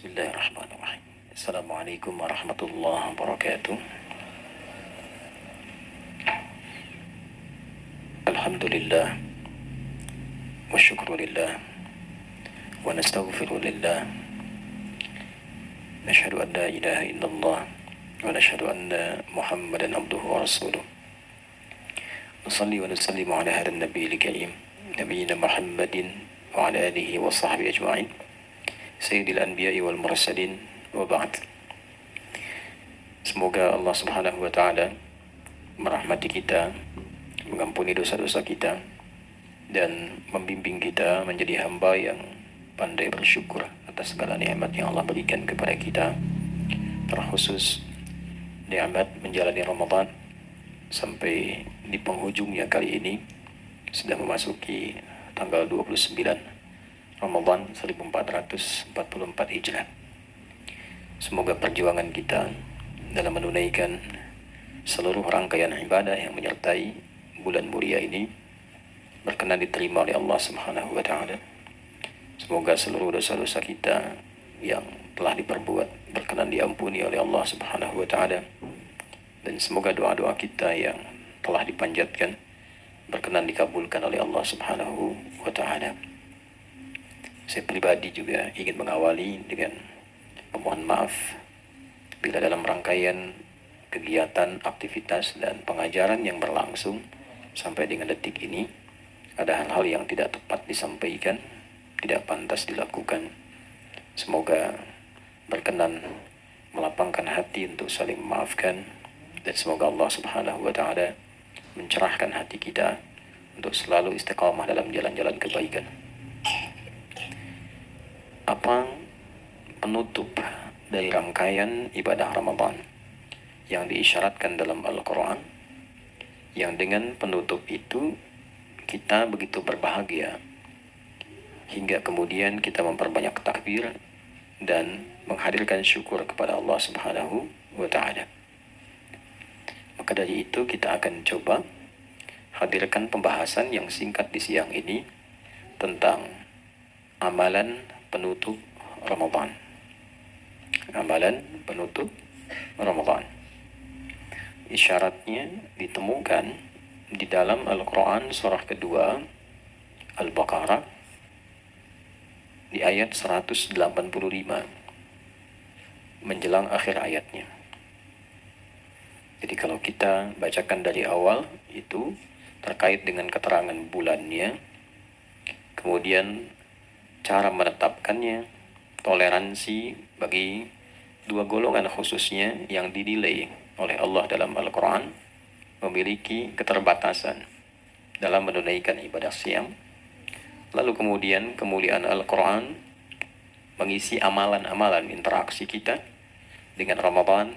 Bismillahirrahmanirrahim. Assalamualaikum warahmatullahi wabarakatuh. Alhamdulillah wa syukrulillah wa nastaghfirulillah. Nashhadu an la ilaha illallah wa nashhadu anna Muhammadan abduhu wa rasuluh. Nusalli wa nusallimu ala hadha an-nabiyil karim nabiyyina Muhammadin wa ala alihi wa sahbihi ajma'in. Sayyidil anbiya'i wal mursalin wa ba'd. Semoga Allah Subhanahu wa taala merahmati kita, mengampuni dosa-dosa kita, dan membimbing kita menjadi hamba yang pandai bersyukur atas segala nikmat yang Allah berikan kepada kita, terkhusus nikmat menjalani Ramadan sampai di penghujungnya kali ini sudah memasuki tanggal 29 Ramadan 1444 Hijrah. Semoga perjuangan kita dalam menunaikan seluruh rangkaian ibadah yang menyertai bulan mulia ini berkenan diterima oleh Allah Subhanahu wa taala. Semoga seluruh dosa-dosa kita yang telah diperbuat berkenan diampuni oleh Allah Subhanahu wa taala, dan semoga doa-doa kita yang telah dipanjatkan berkenan dikabulkan oleh Allah Subhanahu wa taala. Saya pribadi juga ingin mengawali dengan memohon maaf bila dalam rangkaian kegiatan, aktivitas, dan pengajaran yang berlangsung sampai dengan detik ini ada hal-hal yang tidak tepat disampaikan, tidak pantas dilakukan. Semoga berkenan melapangkan hati untuk saling memaafkan, dan semoga Allah Subhanahu wa taala mencerahkan hati kita untuk selalu istiqamah dalam jalan-jalan kebaikan. Apa penutup dari rangkaian ibadah Ramadan yang diisyaratkan dalam Al-Quran, yang dengan penutup itu kita begitu berbahagia hingga kemudian kita memperbanyak takbir dan menghadirkan syukur kepada Allah Subhanahu wa taala. Maka dari itu kita akan coba hadirkan pembahasan yang singkat di siang ini tentang amalan penutup Ramadan. Amalan penutup Ramadan. Isyaratnya ditemukan di dalam Al-Quran surah kedua Al-Baqarah di ayat 185 menjelang akhir ayatnya. Jadi kalau kita bacakan dari awal itu terkait dengan keterangan bulannya, kemudian cara menetapkannya, toleransi bagi dua golongan khususnya yang dinilai oleh Allah dalam Al-Quran memiliki keterbatasan dalam menunaikan ibadah siam. Lalu kemudian kemuliaan Al-Quran mengisi amalan-amalan interaksi kita dengan Ramadan,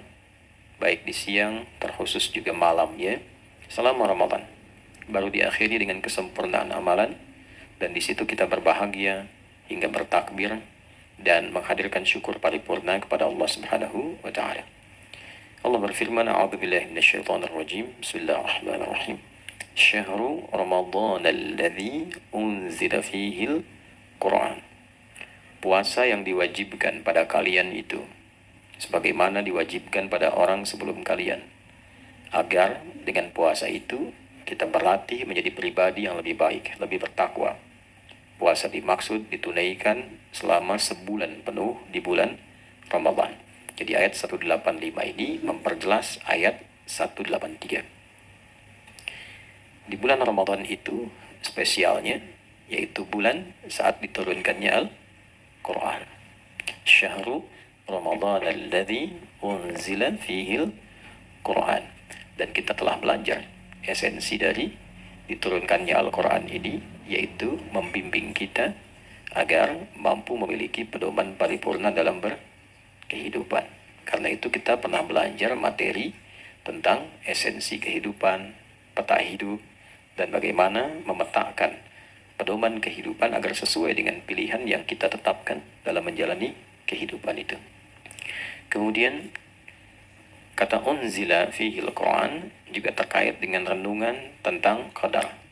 baik di siang, terkhusus juga malamnya selama Ramadan. Baru diakhiri dengan kesempurnaan amalan, dan di situ kita berbahagia hingga bertakbir dan menghadirkan syukur paripurna kepada Allah Subhanahu wa taala. Allah berfirman, A'udzubillahi minasyaitonir rajim. Bismillahirrahmanirrahim. Syahrul Ramadan alladzi unzila fihil Qur'an. Puasa yang diwajibkan pada kalian itu sebagaimana diwajibkan pada orang sebelum kalian, agar dengan puasa itu kita berlatih menjadi pribadi yang lebih baik, lebih bertakwa. Puasa dimaksud ditunaikan selama sebulan penuh di bulan Ramadan. Jadi ayat 185 ini memperjelas ayat 183. Di bulan Ramadan itu spesialnya, yaitu bulan saat diturunkannya Al-Quran. Syahrul Ramadan alladzi unzila fihil Quran. Dan kita telah belajar esensi dari diturunkannya Al-Quran ini, yaitu membimbing kita agar mampu memiliki pedoman paripurna dalam berkehidupan. Karena itu kita pernah belajar materi tentang esensi kehidupan, peta hidup, dan bagaimana memetakan pedoman kehidupan agar sesuai dengan pilihan yang kita tetapkan dalam menjalani kehidupan itu. Kemudian kata unzila fihil Quran juga terkait dengan renungan tentang qadar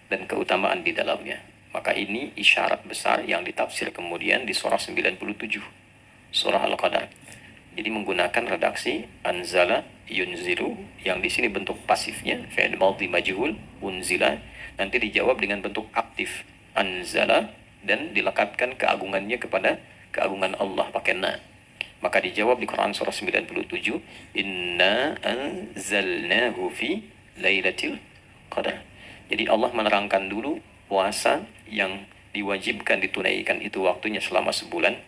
dan keutamaan di dalamnya. Maka ini isyarat besar yang ditafsir kemudian di surah 97 surah Al-Qadar. Jadi menggunakan redaksi anzala yunzilu, yang di sini bentuk pasifnya fi'il madhi majhul, unzila nanti dijawab dengan bentuk aktif anzala, dan dilekatkan keagungannya kepada keagungan Allah pakai na. Maka dijawab di Quran surah 97, inna anzalnahu fi lailatul qadar. Jadi Allah menerangkan dulu puasa yang diwajibkan ditunaikan itu waktunya selama sebulan,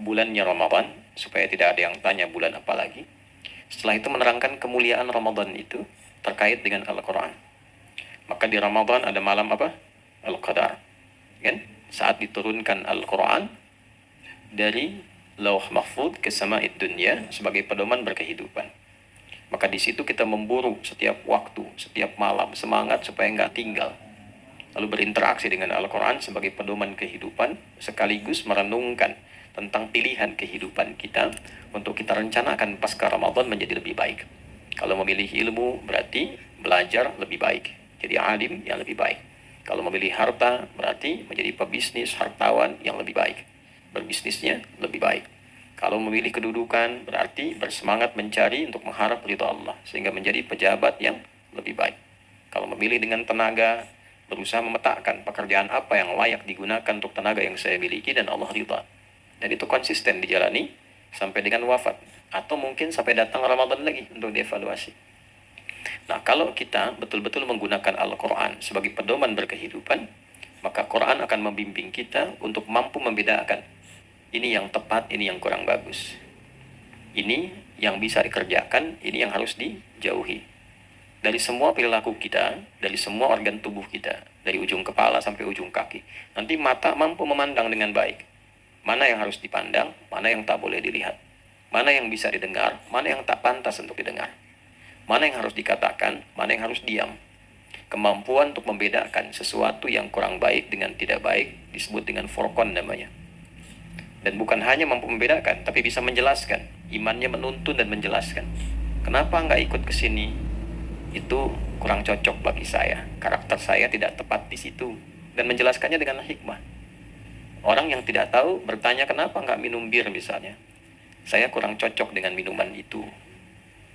bulannya Ramadan, supaya tidak ada yang tanya bulan apa lagi. Setelah itu menerangkan kemuliaan Ramadan itu terkait dengan Al-Quran. Maka di Ramadan ada malam apa? Al-Qadar. Kan? Saat diturunkan Al-Quran dari Lauh Mahfud ke Sama'id Dunya sebagai pedoman berkehidupan. Maka di situ kita memburu setiap waktu, setiap malam, semangat supaya nggak tinggal. Lalu berinteraksi dengan Al-Quran sebagai pedoman kehidupan, sekaligus merenungkan tentang pilihan kehidupan kita untuk kita rencanakan pasca Ramadan menjadi lebih baik. Kalau memilih ilmu berarti belajar lebih baik, jadi alim yang lebih baik. Kalau memilih harta berarti menjadi pebisnis, hartawan yang lebih baik, berbisnisnya lebih baik. Kalau memilih kedudukan berarti bersemangat mencari untuk mengharap ridha Allah sehingga menjadi pejabat yang lebih baik. Kalau memilih dengan tenaga, berusaha memetakan pekerjaan apa yang layak digunakan untuk tenaga yang saya miliki dan Allah ridha. Dan itu konsisten dijalani sampai dengan wafat, atau mungkin sampai datang Ramadan lagi untuk dievaluasi. Nah, kalau kita betul-betul menggunakan Al-Quran sebagai pedoman berkehidupan, maka Quran akan membimbing kita untuk mampu membedakan ini yang tepat, ini yang kurang bagus, ini yang bisa dikerjakan, ini yang harus dijauhi. Dari semua perilaku kita, dari semua organ tubuh kita, dari ujung kepala sampai ujung kaki, nanti mata mampu memandang dengan baik mana yang harus dipandang, mana yang tak boleh dilihat, mana yang bisa didengar, mana yang tak pantas untuk didengar, mana yang harus dikatakan, mana yang harus diam. Kemampuan untuk membedakan sesuatu yang kurang baik dengan tidak baik disebut dengan furqan namanya. Dan bukan hanya mampu membedakan, tapi bisa menjelaskan. Imannya menuntun dan menjelaskan. Kenapa nggak ikut ke sini? Itu kurang cocok bagi saya. Karakter saya tidak tepat di situ. Dan menjelaskannya dengan hikmah. Orang yang tidak tahu bertanya kenapa nggak minum bir misalnya. Saya kurang cocok dengan minuman itu.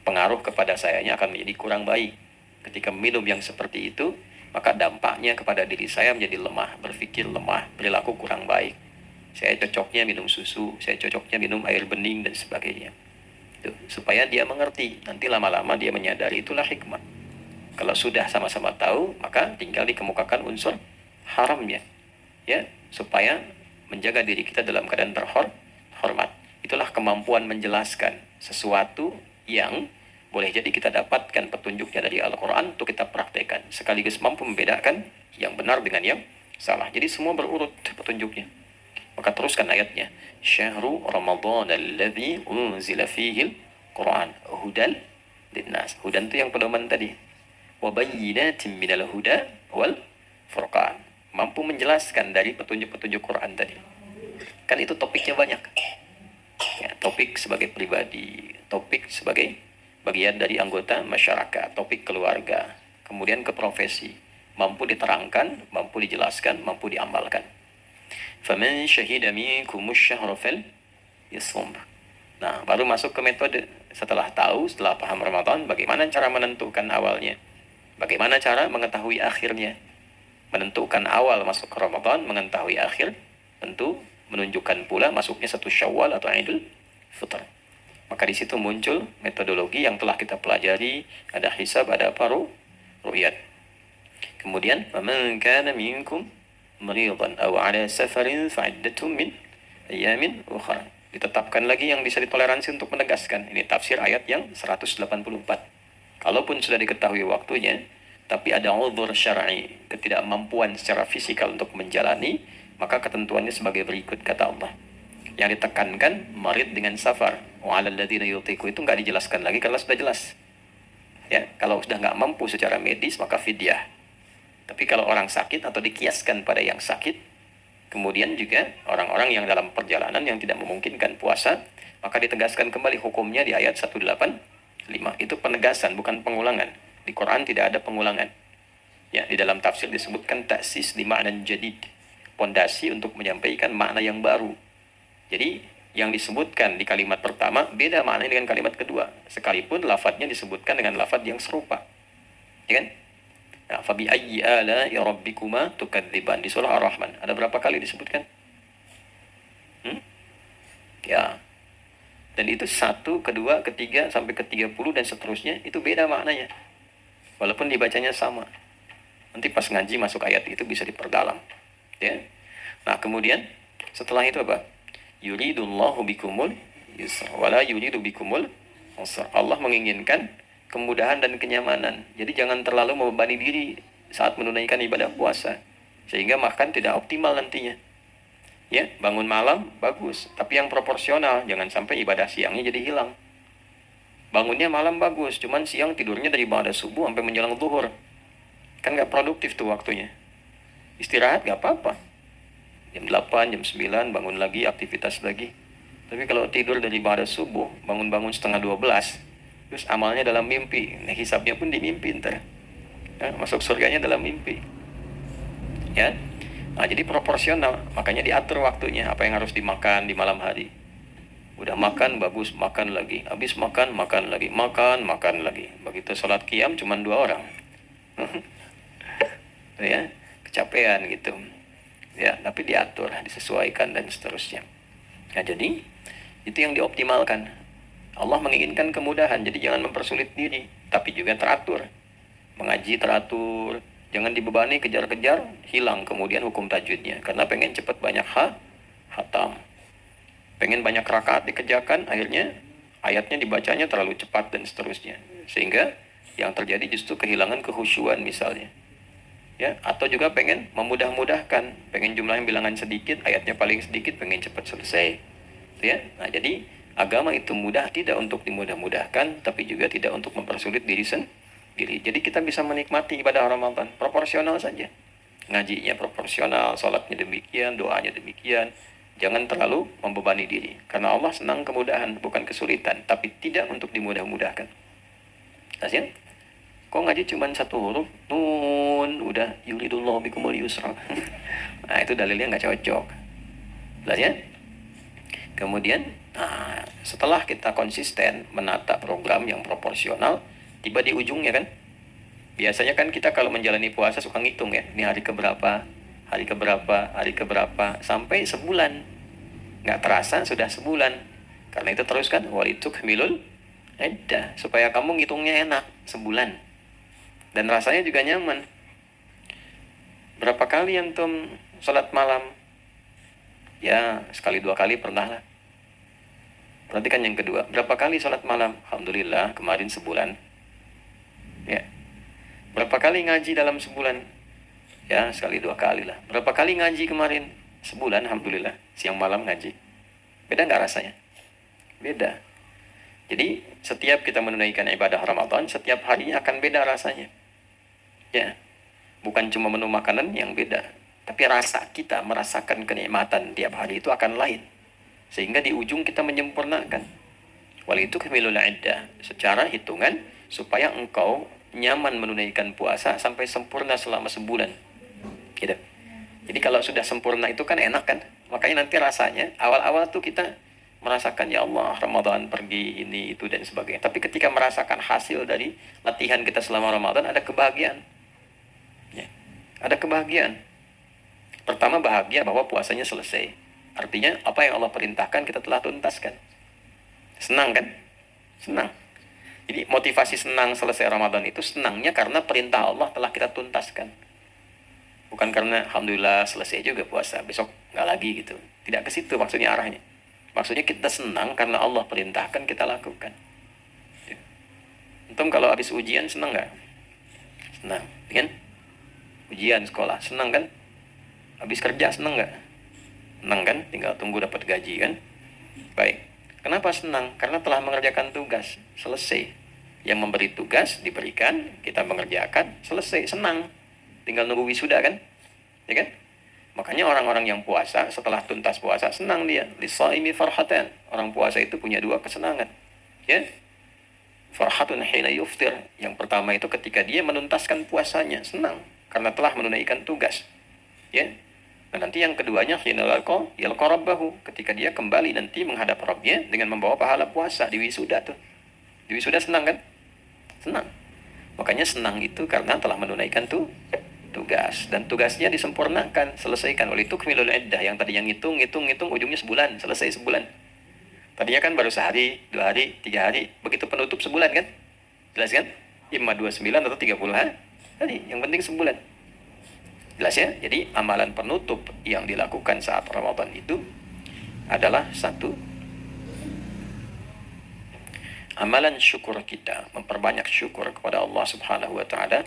Pengaruh kepada sayanya akan menjadi kurang baik. Ketika minum yang seperti itu, maka dampaknya kepada diri saya menjadi lemah, berpikir lemah, perilaku kurang baik. Saya cocoknya minum susu, saya cocoknya minum air bening dan sebagainya. Tuh, supaya dia mengerti. Nanti lama-lama dia menyadari itulah hikmah. Kalau sudah sama-sama tahu, maka tinggal dikemukakan unsur haramnya. Ya, supaya menjaga diri kita dalam keadaan terhormat. Itulah kemampuan menjelaskan sesuatu yang boleh jadi kita dapatkan petunjuknya dari Al-Quran untuk kita praktekkan. Sekaligus mampu membedakan yang benar dengan yang salah. Jadi semua berurut petunjuknya. Maka teruskan ayatnya. Syahru Ramadan alladhi unzila fihil Quran hudal linnas. Hudan itu yang pedoman tadi. Wa bayyinatin minal huda wal furqan. Mampu menjelaskan dari petunjuk-petunjuk Quran tadi. Kan itu topiknya banyak. Ya, topik sebagai pribadi, topik sebagai bagian dari anggota masyarakat, topik keluarga, kemudian ke profesi. Mampu diterangkan, mampu dijelaskan, mampu diamalkan. Faman syahida minkumus syahra falyasum. Nah, baru masuk ke metode. Setelah tahu, setelah paham Ramadan, bagaimana cara menentukan awalnya? Bagaimana cara mengetahui akhirnya? Menentukan awal masuk ke Ramadan, mengetahui akhir, tentu menunjukkan pula masuknya 1 Syawal atau Idul Fitr. Maka di situ muncul metodologi yang telah kita pelajari, ada hisab, ada apa? Ru'yat. Kemudian, "Faman kana minkum maridan aw 'ala safarin fa'iddatun min ayyamin ukhra." Ditetapkan lagi yang bisa ditoleransi untuk menegaskan. Ini tafsir ayat yang 184. Kalaupun sudah diketahui waktunya, tapi ada uzur syar'i, ketidakmampuan secara fisikal untuk menjalani, maka ketentuannya sebagai berikut kata Allah. Yang ditekankan marid dengan safar. Wa 'alal ladzina yutiqu itu nggak dijelaskan lagi karena sudah jelas. Ya, kalau sudah nggak mampu secara medis maka fidyah. Tapi kalau orang sakit atau dikiaskan pada yang sakit, kemudian juga orang-orang yang dalam perjalanan yang tidak memungkinkan puasa, maka ditegaskan kembali hukumnya di ayat 185. Itu penegasan bukan pengulangan. Di Quran tidak ada pengulangan. Ya, di dalam tafsir disebutkan taksis di makna jadid. Pondasi untuk menyampaikan makna yang baru. Jadi, yang disebutkan di kalimat pertama beda maknanya dengan kalimat kedua, sekalipun lafadznya disebutkan dengan lafadz yang serupa. Ya kan? Nah, fabi ayyi ala'i rabbikuma tukadziban di surah Ar-Rahman. Ada berapa kali disebutkan? Ya. Dan itu 1, kedua, ketiga, sampai ke-30 dan seterusnya, itu beda maknanya. Walaupun dibacanya sama. Nanti pas ngaji masuk ayat itu bisa diperdalam. Ya. Nah, kemudian setelah itu apa? Yuridullahu bikumul yusra wala yuridu bikumul usra. Allah menginginkan kemudahan dan kenyamanan. Jadi jangan terlalu membebani diri saat menunaikan ibadah puasa, sehingga makan tidak optimal nantinya. Ya, bangun malam bagus, tapi yang proporsional, jangan sampai ibadah siangnya jadi hilang. Bangunnya malam bagus, cuman siang tidurnya dari ibadah subuh sampai menjelang zuhur. Kan nggak produktif tuh waktunya. Istirahat nggak apa-apa. Jam 8, jam 9 bangun lagi, aktivitas lagi. Tapi kalau tidur dari ibadah subuh, bangun-bangun setengah 12, terus amalnya dalam mimpi. Nah, hisabnya pun di mimpi ntar. Nah, masuk surganya dalam mimpi. Ya. Nah, jadi proporsional, makanya diatur waktunya, apa yang harus dimakan di malam hari. Udah makan, bagus, makan lagi. Habis makan, makan lagi. Makan, makan lagi. Begitu sholat qiyam, cuma 2 orang. Ya, kecapean gitu. Ya, tapi diatur, disesuaikan, dan seterusnya. Nah, jadi, itu yang dioptimalkan. Allah menginginkan kemudahan, jadi jangan mempersulit diri, tapi juga teratur. Mengaji teratur, jangan dibebani, kejar-kejar, hilang kemudian hukum tajwidnya. Karena pengen cepat banyak hatam. Pengen banyak rakaat dikerjakan, akhirnya ayatnya dibacanya terlalu cepat dan seterusnya. Sehingga yang terjadi justru kehilangan kehusyuan misalnya. Ya, atau juga pengen memudah-mudahkan, pengen jumlahnya bilangan sedikit, ayatnya paling sedikit, pengen cepat selesai. Ya, nah jadi agama itu mudah tidak untuk dimudah-mudahkan, tapi juga tidak untuk mempersulit diri sendiri. Jadi kita bisa menikmati ibadah Ramadan proporsional saja. Ngajinya proporsional, sholatnya demikian, doanya demikian. Jangan terlalu membebani diri. Karena Allah senang kemudahan, bukan kesulitan. Tapi tidak untuk dimudah-mudahkan. Kasihan? Kok ngaji cuma 1 huruf? Nun, udah yuridullahu bikumul yusra. Nah, itu dalilnya nggak cocok. Jelas ya? Kemudian, setelah kita konsisten menata program yang proporsional, tiba di ujungnya kan? Biasanya kan kita kalau menjalani puasa suka ngitung ya. Ini hari keberapa, hari keberapa, hari keberapa, sampai sebulan. Nggak terasa sudah sebulan. Karena itu terus kan, walitukmilul iddah, supaya kamu ngitungnya enak, sebulan. Dan rasanya juga nyaman. Berapa kali antum sholat malam? Ya, sekali 2 kali pernah lah. Perhatikan yang kedua, berapa kali sholat malam? Alhamdulillah, kemarin sebulan. Ya. Berapa kali ngaji dalam sebulan? Ya, sekali 2 kali lah. Berapa kali ngaji kemarin? Sebulan, alhamdulillah. Siang malam ngaji. Beda nggak rasanya? Beda. Jadi, setiap kita menunaikan ibadah Ramadan, setiap harinya akan beda rasanya. Ya. Bukan cuma menu makanan yang beda, tapi rasa kita merasakan kenikmatan tiap hari itu akan lain. Sehingga di ujung kita menyempurnakan. Walitukmilul iddah, secara hitungan supaya engkau nyaman menunaikan puasa sampai sempurna selama sebulan. Gitu. Jadi kalau sudah sempurna itu kan enak kan? Makanya nanti rasanya awal-awal tuh kita merasakan ya Allah Ramadan pergi ini itu dan sebagainya. Tapi ketika merasakan hasil dari latihan kita selama Ramadan ada kebahagiaan. Ya. Ada kebahagiaan. Pertama bahagia bahwa puasanya selesai. Artinya apa yang Allah perintahkan kita telah tuntaskan. Senang kan? Senang. Jadi motivasi senang selesai Ramadan itu senangnya karena perintah Allah telah kita tuntaskan. Bukan karena alhamdulillah selesai juga puasa, besok nggak lagi gitu. Tidak ke situ maksudnya arahnya. Maksudnya kita senang karena Allah perintahkan kita lakukan. Antum kalau habis ujian senang nggak? Senang, kan? Ujian sekolah senang kan? Habis kerja senang nggak? Senang kan? Tinggal tunggu dapat gaji kan? Baik. Kenapa senang? Karena telah mengerjakan tugas, selesai. Yang memberi tugas diberikan, kita mengerjakan, selesai, senang. Tinggal nunggu wisuda kan? Ya kan? Makanya orang-orang yang puasa, setelah tuntas puasa, senang dia. Lisaimi farhatan. Orang puasa itu punya 2 kesenangan. Ya? Farhatun hina yuftir. Yang pertama itu ketika dia menuntaskan puasanya, senang. Karena telah menunaikan tugas. Ya? Dan nanti yang keduanya hina yalqa rabbahu, ketika dia kembali nanti menghadap Rabbnya dengan membawa pahala puasa di wisuda tuh. Di wisuda senang kan? Senang. Makanya senang itu karena telah menunaikan tuh tugas, dan tugasnya disempurnakan, selesaikan. Oleh itu kemilul iddah, yang tadi yang ngitung ujungnya sebulan, selesai sebulan. Tadinya kan baru sehari, 2 hari, 3 hari, begitu penutup sebulan kan? Jelas kan? Imma 29 atau 30 hari. Tadi yang penting sebulan. Jelas ya? Jadi amalan penutup yang dilakukan saat Ramadan itu adalah satu, amalan syukur kita, memperbanyak syukur kepada Allah Subhanahu wa Ta'ala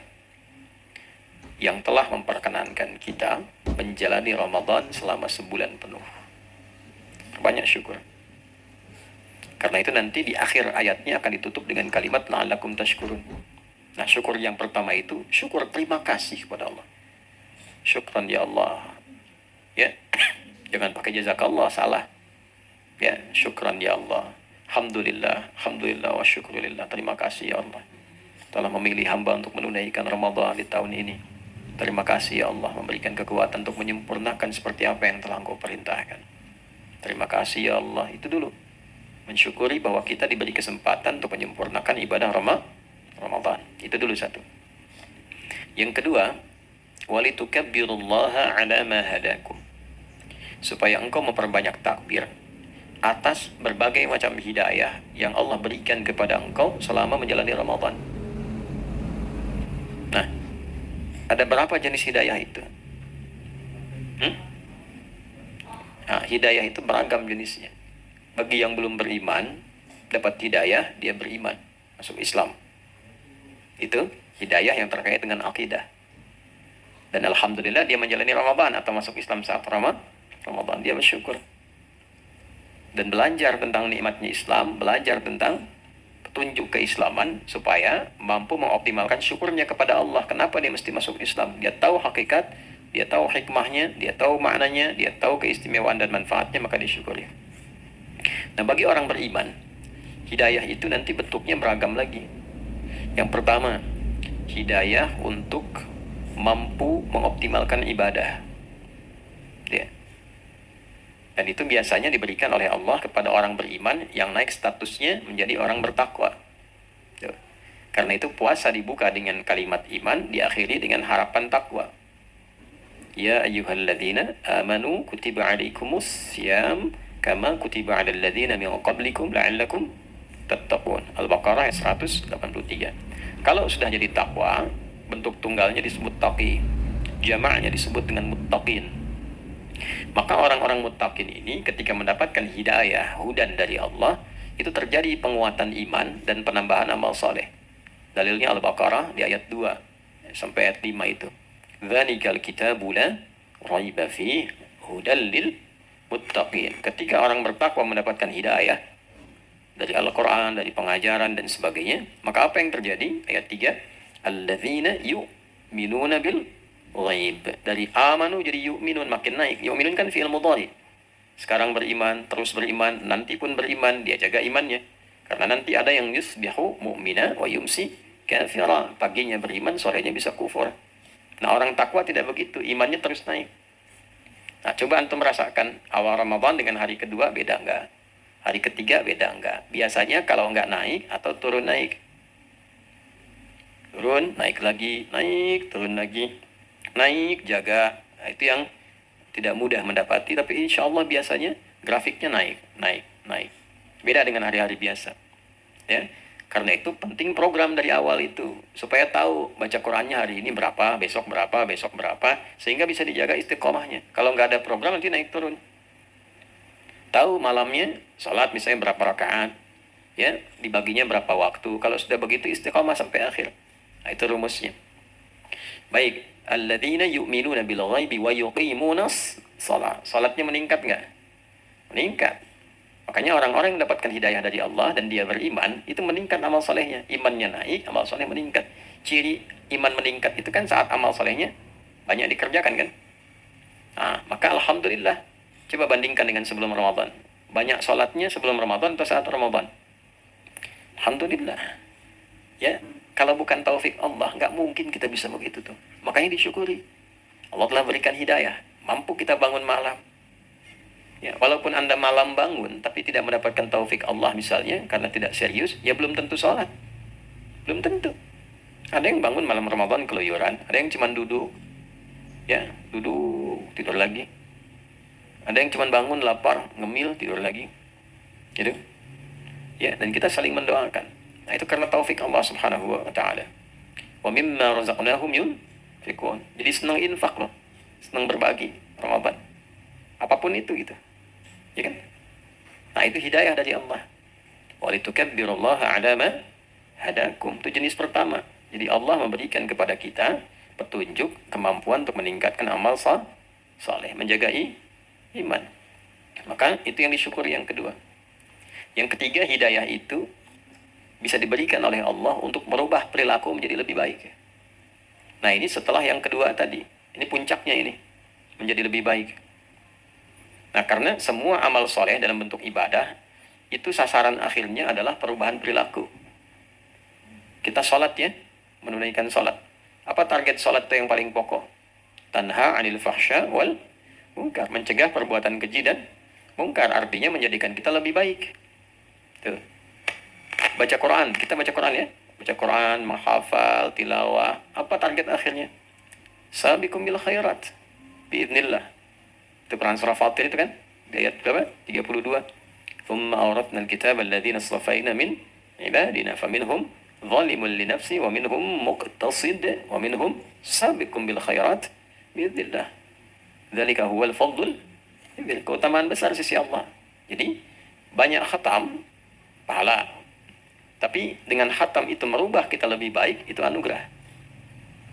yang telah memperkenankan kita menjalani Ramadan selama sebulan penuh. Perbanyak syukur. Karena itu nanti di akhir ayatnya akan ditutup dengan kalimat la'allakum tashkurun. Nah, syukur yang pertama itu syukur terima kasih kepada Allah. Syukran ya Allah. Ya, jangan pakai jazakallah, salah. Ya, syukran ya Allah. Alhamdulillah, alhamdulillah wa syukurillah. Terima kasih ya Allah telah memilih hamba untuk menunaikan Ramadan di tahun ini. Terima kasih ya Allah memberikan kekuatan untuk menyempurnakan seperti apa yang telah Engkau perintahkan. Terima kasih ya Allah. Itu dulu. Mensyukuri bahwa kita diberi kesempatan untuk menyempurnakan ibadah Ramadan. Itu dulu satu. Yang kedua, walitukabbirullaha ala ma hadakum, supaya engkau memperbanyak takbir atas berbagai macam hidayah yang Allah berikan kepada engkau selama menjalani Ramadan. Nah, ada berapa jenis hidayah itu? Nah, hidayah itu beragam jenisnya. Bagi yang belum beriman, dapat hidayah, dia beriman, masuk Islam. Itu hidayah yang terkait dengan akidah. Dan alhamdulillah dia menjalani Ramadan atau masuk Islam saat Ramadan, dia bersyukur. Dan belajar tentang nikmatnya Islam, belajar tentang petunjuk keislaman supaya mampu mengoptimalkan syukurnya kepada Allah. Kenapa dia mesti masuk Islam? Dia tahu hakikat, dia tahu hikmahnya, dia tahu maknanya, dia tahu keistimewaan dan manfaatnya, maka disyukuri. Nah, bagi orang beriman, hidayah itu nanti bentuknya beragam lagi. Yang pertama, hidayah untuk mampu mengoptimalkan ibadah. Ya. Dan itu biasanya diberikan oleh Allah kepada orang beriman yang naik statusnya menjadi orang bertakwa. Ya. Karena itu puasa dibuka dengan kalimat iman, diakhiri dengan harapan takwa. Ya ayyuhalladzina amanu kutiba alaikumus syiyam kama kutiba alal ladzina min qablikum la'allakum tattaqun. Al-Baqarah 183. Kalau sudah jadi takwa, bentuk tunggalnya disebut taqi, jamaknya disebut dengan muttaqin. Maka orang-orang muttaqin ini ketika mendapatkan hidayah, hudan dari Allah, itu terjadi penguatan iman dan penambahan amal soleh. Dalilnya Al-Baqarah di ayat 2 sampai ayat 5 itu. Dzalikal kitabu la raiba fihi hudal lil muttaqin. Ketika orang bertakwa mendapatkan hidayah dari Al-Quran, dari pengajaran dan sebagainya, maka apa yang terjadi? Ayat 3, alladzina yu'minuna bil ghaib. Dari amanu jadi yu'minun, makin naik. Yu'minun kan fi'il mudhari. Sekarang beriman, terus beriman, nanti pun beriman, dia jaga imannya. Karena nanti ada yang yusbihu mu'mina wa yumsi kafira. Paginya beriman, sorenya bisa kufur. Nah, orang takwa tidak begitu, imannya terus naik. Nah, coba antum merasakan awal Ramadan dengan hari kedua beda enggak? Hari ketiga beda enggak? Biasanya kalau enggak naik atau turun naik. Turun, naik lagi, naik, turun lagi, naik, jaga. Nah, itu yang tidak mudah mendapati, tapi insya Allah biasanya grafiknya naik. Beda dengan hari-hari biasa. Ya, karena itu penting program dari awal itu, supaya tahu baca Qurannya hari ini berapa, besok berapa, sehingga bisa dijaga istiqomahnya. Kalau nggak ada program nanti naik turun. Tahu malamnya, salat misalnya berapa rakaat, ya, dibaginya berapa waktu. Kalau sudah begitu istiqomah sampai akhir. Nah, itu rumusnya. Baik, alladzina yu'minuna bil ghaibi wa yuqimunas shalah. Salatnya meningkat enggak? Meningkat. Makanya orang-orang yang mendapatkan hidayah dari Allah dan dia beriman, itu meningkat amal solehnya. Imannya naik, amal soleh meningkat. Ciri iman meningkat itu kan saat amal solehnya banyak dikerjakan kan. Nah, maka alhamdulillah. Coba bandingkan dengan sebelum Ramadan. Banyak salatnya sebelum Ramadan atau saat Ramadan? Alhamdulillah. Ya, kalau bukan taufik Allah, nggak mungkin kita bisa begitu tuh. Makanya disyukuri. Allah telah berikan hidayah. mampu kita bangun malam. Ya, walaupun Anda malam bangun tapi tidak mendapatkan taufik Allah misalnya karena tidak serius, ya belum tentu sholat. Belum tentu. Ada yang bangun malam Ramadan keluyuran, ada yang cuma duduk. Ya, duduk, tidur lagi. Ada yang cuma bangun lapar, ngemil, tidur lagi. Gitu. Ya, dan kita saling mendoakan. Nah, itu karena taufik Allah Subhanahu wa taala. Wa mimma razaqnahum yunfiqun. Jadi senang infak loh. Senang berbagi Ramadan. Apapun itu gitu. Ya kan? Nah, itu hidayah dari Allah. Wa litukabbirullaha 'ala ma hadakum. Itu jenis pertama. Jadi Allah memberikan kepada kita petunjuk, kemampuan untuk meningkatkan amal saleh, menjaga iman. Maka itu yang disyukuri yang kedua. Yang ketiga, hidayah itu bisa diberikan oleh Allah untuk merubah perilaku menjadi lebih baik. Nah, ini setelah yang kedua tadi. Ini puncaknya ini. Menjadi lebih baik. Nah, karena semua amal soleh dalam bentuk ibadah, itu sasaran akhirnya adalah perubahan perilaku. Kita sholat ya, menunaikan sholat. Apa target sholat itu yang paling pokok? Tanha 'anil fahsya wal munkar. Mencegah perbuatan keji dan mungkar. Artinya menjadikan kita lebih baik. Tuh. Baca Quran, kita baca Quran ya. Baca Quran, menghafal, tilawah. Apa target akhirnya? Sabiqum bil khairat. Biidznillah. Itu Quran surah Fatir itu kan? Di ayat berapa? 32. Thumma awratna al-kitaba alladhina astafaina min ibadina faminhum zalimun li nafsi wa minhum muqtasid wa minhum sabiqum bil khairat biidznillah. Dzalika huwal fadlul. Keutamaan besar sisi Allah. Jadi banyak khatam pahala. Tapi dengan khatam itu merubah kita lebih baik, itu anugerah.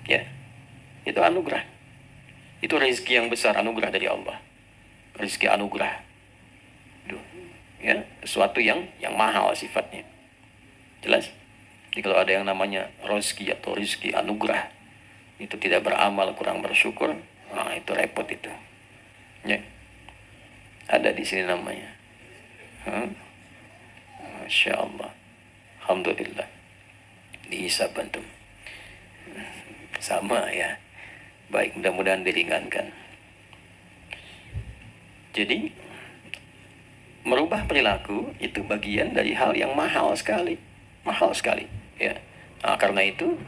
Ya. Itu anugerah. Itu rezeki yang besar, anugerah dari Allah. Rezeki anugerah. Duh. Ya, sesuatu yang mahal sifatnya. Jelas? Jadi kalau ada yang namanya rezeki atau rezeki anugerah, itu tidak beramal, kurang bersyukur, nah itu repot itu. Ya. Ada di sini namanya. Masya Allah. Alhamdulillah. Dihisab antum. Sama ya. Baik, mudah-mudahan diringankan. Jadi merubah perilaku itu bagian dari hal yang mahal sekali. Mahal sekali. Ya. Nah, karena itu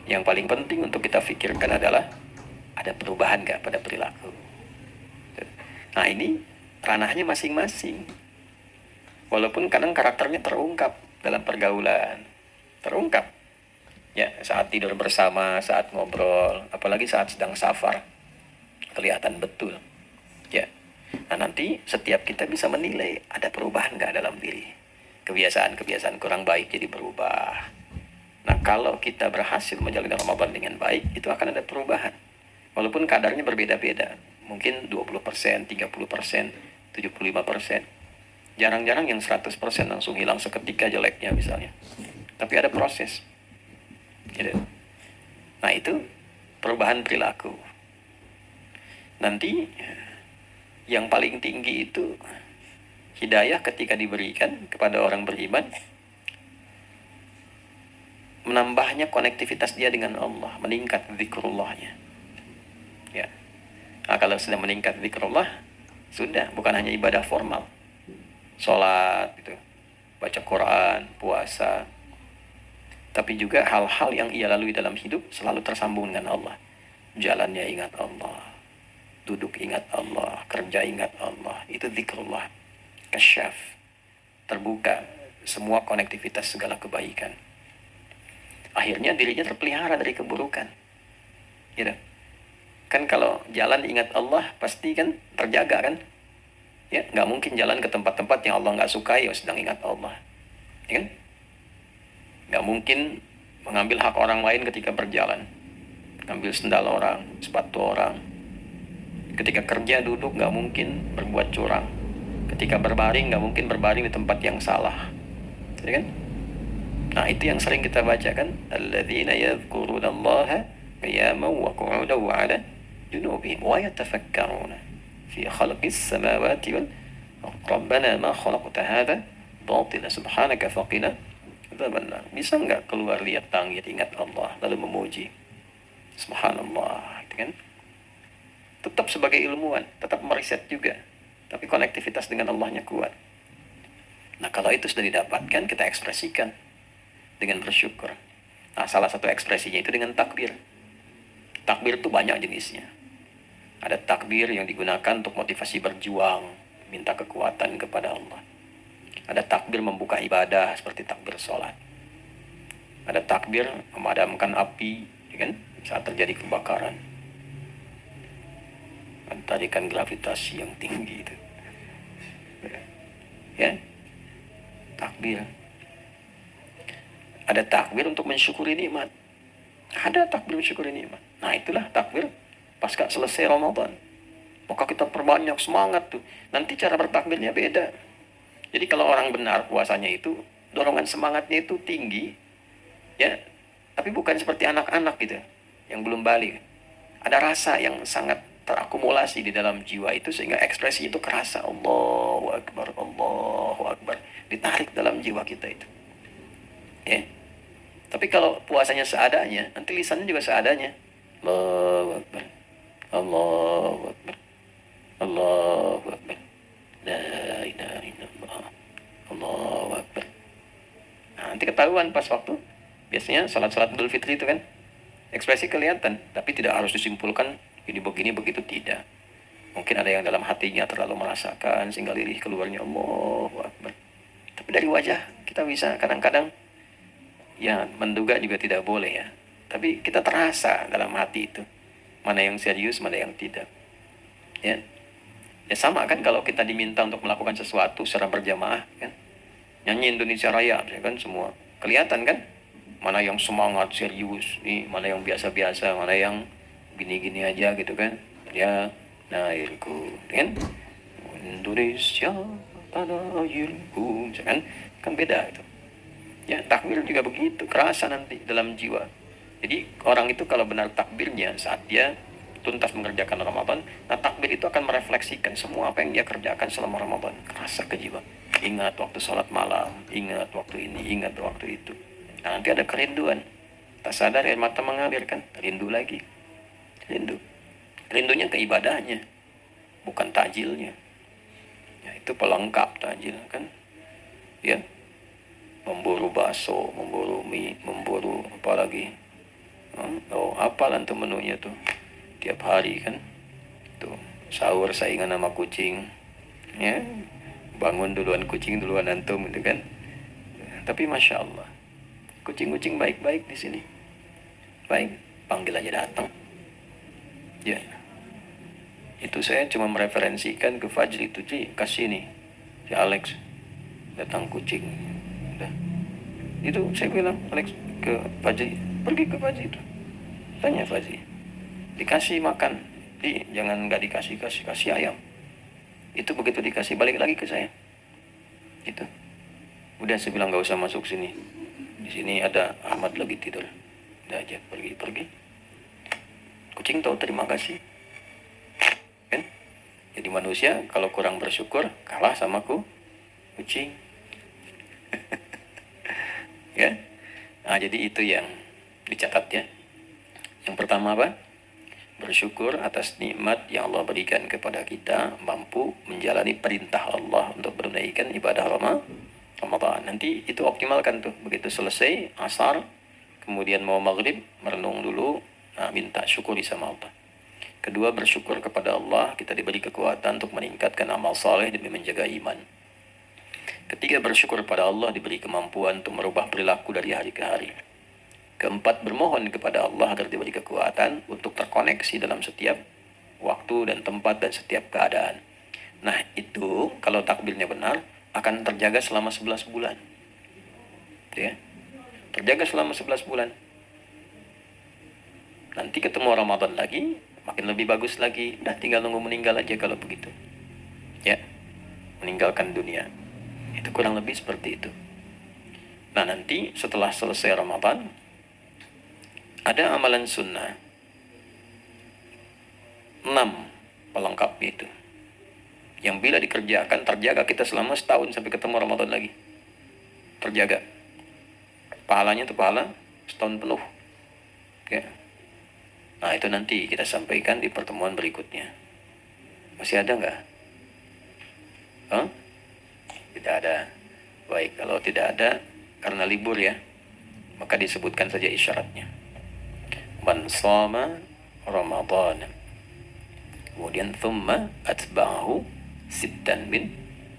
yang paling penting untuk kita pikirkan adalah ada perubahan nggak pada perilaku. Nah, ini ranahnya masing-masing. Walaupun kadang karakternya terungkap dalam pergaulan. Terungkap. Ya, saat tidur bersama, saat ngobrol, apalagi saat sedang safar. Kelihatan betul. Ya. Nah, nanti setiap kita bisa menilai ada perubahan nggak dalam diri. Kebiasaan-kebiasaan kurang baik jadi berubah. Nah, kalau kita berhasil menjalankan Ramadan dengan baik, itu akan ada perubahan. Walaupun kadarnya berbeda-beda. Mungkin 20%, 30%, 75%. Jarang-jarang yang 100% langsung hilang seketika jeleknya misalnya. Tapi ada proses. Gitu. Nah, itu perubahan perilaku. Nanti yang paling tinggi itu hidayah ketika diberikan kepada orang beriman, menambahnya konektivitas dia dengan Allah, meningkat zikrullahnya. Ya. Nah, kalau sudah meningkat zikrullah, sudah bukan hanya ibadah formal. Sholat gitu, baca Quran, puasa, tapi juga hal-hal yang ia lalui dalam hidup selalu tersambung dengan Allah. Jalannya ingat Allah, duduk ingat Allah, kerja ingat Allah. Itu zikrullah. Kasyaf. Terbuka semua konektivitas segala kebaikan. Akhirnya dirinya terpelihara dari keburukan. Gitu. Kan kalau jalan ingat Allah pasti kan terjaga kan? Ya, nggak mungkin jalan ke tempat-tempat yang Allah nggak sukai sedang ingat Allah. Ya kan? Nggak mungkin mengambil hak orang lain ketika berjalan. Ngambil sendal orang, sepatu orang. Ketika kerja duduk nggak mungkin berbuat curang. Ketika berbaring nggak mungkin berbaring di tempat yang salah. Ya kan? Nah, itu yang sering kita baca kan. Alladzina yadhkurunallaha qiyaman wa qu'udan wa 'ala junubihim wa yatafakkaruna fi khalqis samawati wal Rabbana ma khalaqta hadha batila subhanaka faqina adzabannar. Bisa enggak keluar lihat langit ingat Allah lalu memuji. Subhanallah, gitu kan? tetap sebagai ilmuwan, tetap meriset juga, tapi konektivitas dengan Allahnya kuat. Nah, kalau itu sudah didapatkan, kita ekspresikan dengan bersyukur. Nah, salah satu ekspresinya itu dengan takbir. Takbir itu banyak jenisnya. Ada takbir yang digunakan untuk motivasi berjuang, minta kekuatan kepada Allah. Ada takbir membuka ibadah seperti takbir sholat. Ada takbir memadamkan api, ya kan, saat terjadi kebakaran. Tarikan gravitasi yang tinggi itu. Ya, takbir. Ada takbir untuk mensyukuri nikmat. Ada takbir mensyukuri nikmat. Nah, itulah takbir pasca selesai Ramadan. Maka kita perbanyak semangat tuh. Nanti cara bertakbirnya beda. Jadi kalau orang benar puasanya itu, dorongan semangatnya itu tinggi, ya. Tapi bukan seperti anak-anak gitu, yang belum balik. Ada rasa yang sangat terakumulasi di dalam jiwa itu sehingga ekspresi itu kerasa. Allahu Akbar, Allahu Akbar. Ditarik dalam jiwa kita itu. Ya. Tapi kalau puasanya seadanya, nanti lisannya juga seadanya. Allahu Akbar, Allahu Akbar, Allahu Akbar, la ilaha illallah, Allahu Akbar. Nah, nanti ketahuan pas waktu biasanya salat-salat Idul Fitri itu kan ekspresi kelihatan, tapi tidak harus disimpulkan ini begini begitu, tidak. Mungkin ada yang dalam hatinya terlalu merasakan sehingga lirih keluarnya Allahu Akbar. Tapi dari wajah kita bisa kadang-kadang ya menduga juga tidak boleh ya. Tapi kita terasa dalam hati itu mana yang serius, mana yang tidak. Ya. Ya sama kan kalau kita diminta untuk melakukan sesuatu secara berjamaah kan. Nyanyi Indonesia Raya ya kan, semua kelihatan kan mana yang semangat serius nih, mana yang biasa-biasa, mana yang gini-gini aja gitu kan. Ya, airku kan Indonesia tanah airku kan beda itu. Ya, takbir juga begitu, kerasa nanti dalam jiwa. Jadi orang itu kalau benar takbirnya saat dia tuntas mengerjakan Ramadan, nah takbir itu akan merefleksikan semua apa yang dia kerjakan selama Ramadan, kerasa ke jiwa. Ingat waktu sholat malam, ingat waktu ini, ingat waktu itu. Nah, nanti ada kerinduan. Tak sadar air mata mengalir kan, rindu lagi. Rindu. Rindunya ke ibadahnya, bukan takjilnya. Ya, itu pelengkap takjil kan. Ya. Memburu bakso, memburu mie, memburu apa lagi? Oh, apalah tuh menunya tuh. Tiap hari kan. Tuh, sahur saingan sama kucing. Ya. Bangun duluan kucing, duluan antum gitu kan. Tapi Masya Allah, kucing-kucing baik-baik di sini. Baik, panggil aja datang. Ya. Itu saya cuma mereferensikan ke Fajri itu, kasih nih. Si Alex datang kucing. Udah. Itu saya bilang Alex ke Fajri, pergi ke Fajri itu, tanya Fajri, dikasih makan, jangan nggak kasih ayam. Itu begitu dikasih balik lagi ke saya. Itu udah saya bilang nggak usah masuk sini, di sini ada Ahmad lagi tidur, udah aja pergi. Kucing tahu terima kasih kan. Jadi manusia kalau kurang bersyukur kalah sama kucing. Ya. Nah, jadi itu yang dicatat ya. Yang pertama apa? Bersyukur atas nikmat yang Allah berikan kepada kita, mampu menjalani perintah Allah untuk menunaikan ibadah Ramadan. Nanti itu optimalkan tuh. Begitu selesai asar, kemudian mau maghrib, merenung dulu, nah, minta syukuri sama Allah. Kedua, bersyukur kepada Allah, kita diberi kekuatan untuk meningkatkan amal saleh demi menjaga iman. Ketiga, bersyukur pada Allah diberi kemampuan untuk merubah perilaku dari hari ke hari. Keempat, bermohon kepada Allah agar diberi kekuatan untuk terkoneksi dalam setiap waktu dan tempat dan setiap keadaan. Nah, itu kalau takbirnya benar akan terjaga selama 11 bulan. Ya. Terjaga selama 11 bulan. Nanti ketemu Ramadan lagi, makin lebih bagus lagi. Udah tinggal nunggu meninggal aja kalau begitu. Ya. Meninggalkan dunia. Itu kurang lebih seperti itu. Nah, nanti setelah selesai Ramadan ada amalan sunnah 6 pelengkapnya itu, yang bila dikerjakan terjaga kita selama setahun sampai ketemu Ramadan lagi. Terjaga. Pahalanya itu pahala setahun penuh. Ya. Nah, itu nanti kita sampaikan di pertemuan berikutnya. Masih ada nggak? Hah? Tidak ada. Baik, kalau tidak ada karena libur ya, maka disebutkan saja isyaratnya. Man shoma Ramadan. Kemudian thumma atba'ahu sittan min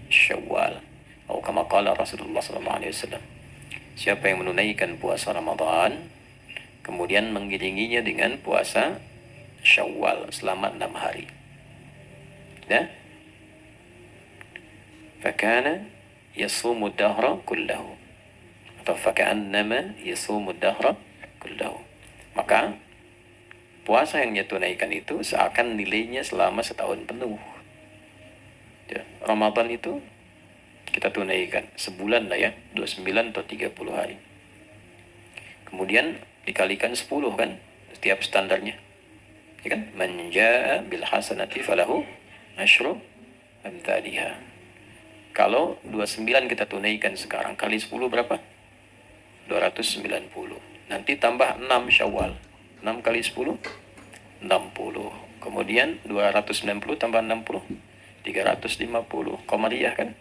Syawal. Atau kama qala Rasulullah sallallahu alaihi wasallam. Siapa yang menunaikan puasa Ramadan, kemudian mengiringinya dengan puasa Syawal selama 6 hari. Ya? Fakana yasumu dahra kullahu. Atau faka'annama yasumu dahra kullahu. Maka puasa yang dia tunaikan itu seakan nilainya selama setahun penuh. Ya, Ramadan itu kita tunaikan sebulan lah ya, 29 atau 30 hari. Kemudian dikalikan 10 kan, setiap standarnya. Ya kan? Man jaa bil hasanati falahu asyru amthaliha. Kalau 29 kita tunaikan sekarang kali 10 berapa? 290. Nanti tambah 6 Syawal. 6 kali 10 60. Kemudian 290 tambah 60 350. Qamariyah kan?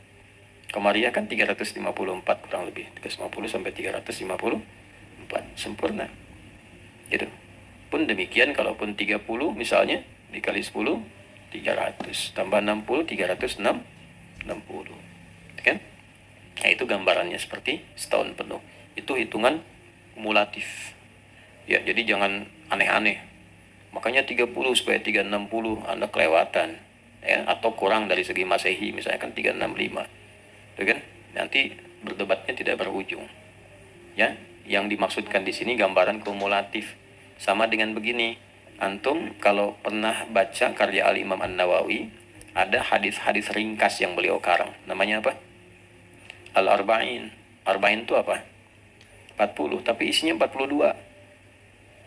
Qamariyah kan 354 kurang lebih. 350 sampai 354 sempurna. Gitu. Pun demikian kalaupun 30 misalnya dikali 10 300 tambah 60 360. Kan? Nah, itu gambarannya seperti setahun penuh. Itu hitungan kumulatif. Ya, jadi jangan aneh-aneh. Makanya 30 supaya 360 Anda kelewatan. Ya, atau kurang dari segi Masehi, misalnya kan 365. Itu kan? Nanti berdebatnya tidak berujung. Ya, yang dimaksudkan di sini gambaran kumulatif. Sama dengan begini. Antum kalau pernah baca karya Al-Imam An-Nawawi, ada hadis-hadis ringkas yang beliau karang. Namanya apa? Al-Arba'in. Arba'in itu apa? 40, tapi isinya 42.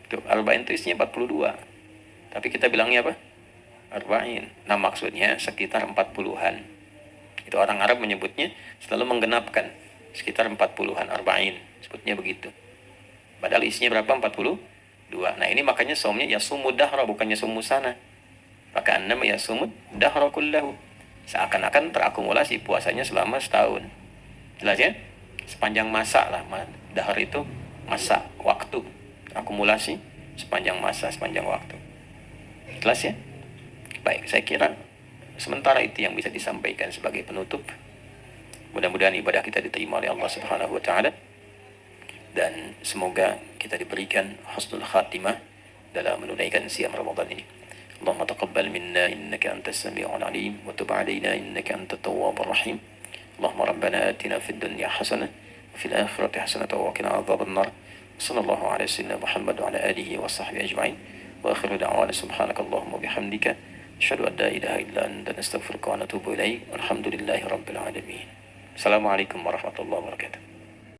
Tuh, Arba'in itu isinya 42. Tapi kita bilangnya apa? Arba'in. Nah, maksudnya sekitar 40-an. Itu orang Arab menyebutnya selalu menggenapkan sekitar 40-an Arba'in. Sebutnya begitu. Padahal isinya berapa? 42. Nah, ini makanya saumnya yasumud dahra, bukannya sumu sana. Maka annama yasumud dahra kullahu. Seakan-akan terakumulasi puasanya selama setahun. Jelas ya? Sepanjang masa lah. Dahar itu masa, waktu. Akumulasi sepanjang masa, sepanjang waktu. Jelas ya? Baik, saya kira sementara itu yang bisa disampaikan sebagai penutup. Mudah-mudahan ibadah kita diterima oleh Allah Subhanahu wa taala dan semoga kita diberikan husnul khatimah dalam menunaikan siam Ramadan ini. Allahumma taqabbal minna innaka antas sami'ul alim wa tub 'alaina innaka antat tawwabur rahim. Allahumma rabbana atina fid dunya hasanah wa fil akhirati hasanah wa qina adzabannar. Sallallahu ala sayyidina Muhammad wa ala alihi wa sahbihi ajma'in. Wa akhiru da'wana subhanakallahumma bihamdika asyhadu an la ilaha illa anta nastaghfiruka wa natubu ilaik. Walhamdulillahi rabbil alamin. Assalamualaikum warahmatullahi wabarakatuh.